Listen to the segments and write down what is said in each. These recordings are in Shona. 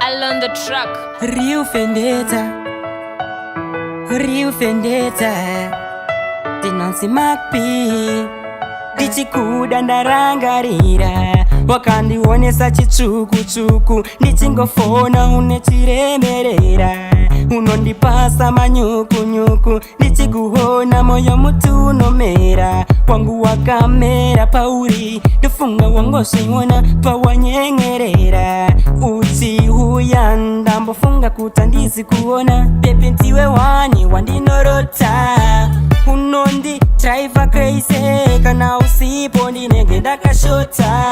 All on the truck. Rio Vendetta Dinansi Makpi Ndichikuda ndarangarira wakandionesa chitsuku ndichingofona unechiremerera unondipasa manyuku ndichikuona moyo mutu unomera kwangu wakamera pauri ndofunga wangoshiona pawanyengerera uchi huyanda mbofunga kuta ndizikuona pepe ndiwe wani wandinorota unondi driver crazy kana usipo ndinenge ndakashota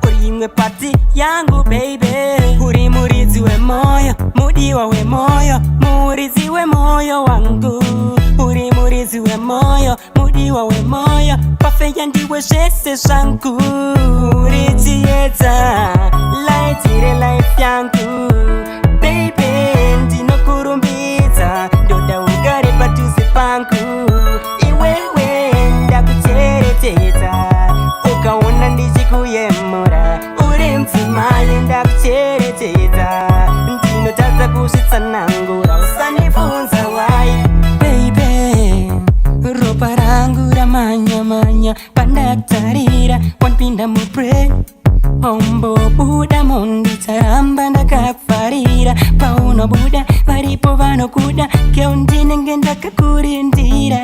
uri imwe pati yangu baby uri murizi wemoyo mudiwa wemoyo murizi wemoyo wangu uri murizi wemoyo mudiwa wemoyo pafeya ndiwe zvese zvangu uri chiedza laitire life yangu baby ndinokurumbidza ndoda ugare padhuze pangu iwewe ndakucheretedza ukaona ndichikuyemura uri mudzimai ndakucheretedza ndinotadza kuzvitsanangura usandibvunza wai baby ropa rangu ramanya pandakutarira wanipinda mubrain ombobuda monditsaramba ndakakufarira paunobuda varipo vanokuda keo ndinenge ndakakurindira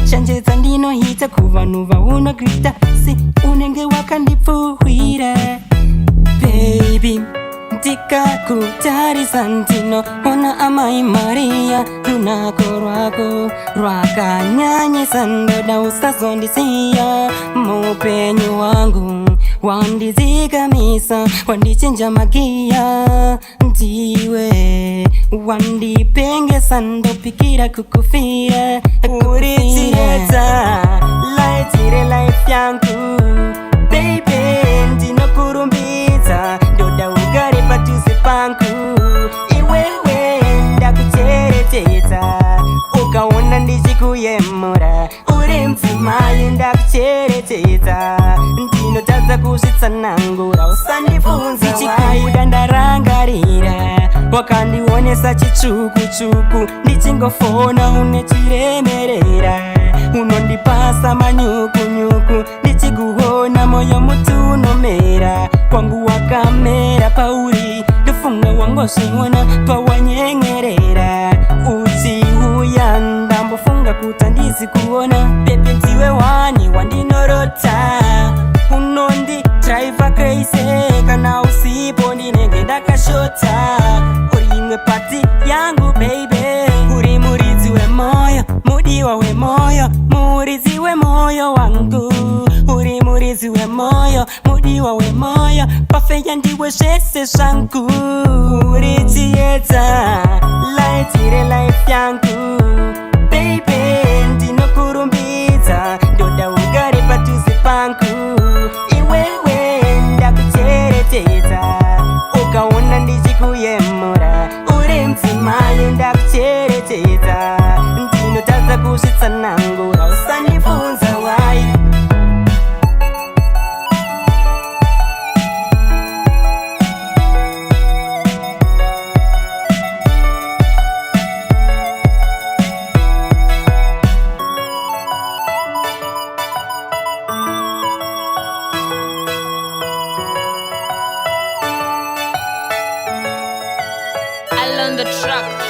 shanjedza ndinoita kuvanhu vaunogwita si unenge wakandipfuhwira baby ndikakutarisa ndinoona amai mariya runako rwako rwakanyanyisa ndoda usazondisiya mupenyu wangu wandizigamisa wandichinja magiya ndiwe wandipengesa ndopikira kukufira uri chiedza laitire life yangu baby ndinokurumbidza ndoda ugare padhuze pangu iwewe ndakucheretedza ukaona ndichikuyemura uri mudzimai ndakucheretedza ndinotadza kuzvitsanangura usandibvunza ndichikuda ndarangarira wakandionesa chitsuku ndichingofona unechiremerera unondipasa manyuku ndichikuona moyo mutu unomera kwangu wakamera pauri ndofunga wangoshiona pawanyengerera uchi huyanda mbofunga kuta ndizikuona pepe ndiwe wani wandinorota unondi driver crazy kana usipo ndinenge ndakashota uri imwe pati yangu baby uri murizi wemoyo mudiwa wemoyo murizi wemoyo wangu uri murizi wemoyo mudiwa wemoyo pafeya ndiwe zvese zvangu uri chiedza laitire life yangu baby ndinokurumbidza ndoda ugare padhuze pangu iwewe ndakucheretedza ukaona ndichikuyemura uri mudzimai ndakucheretedza ndinotadza kuzvitsanangura usandibvunza wai All on the truck.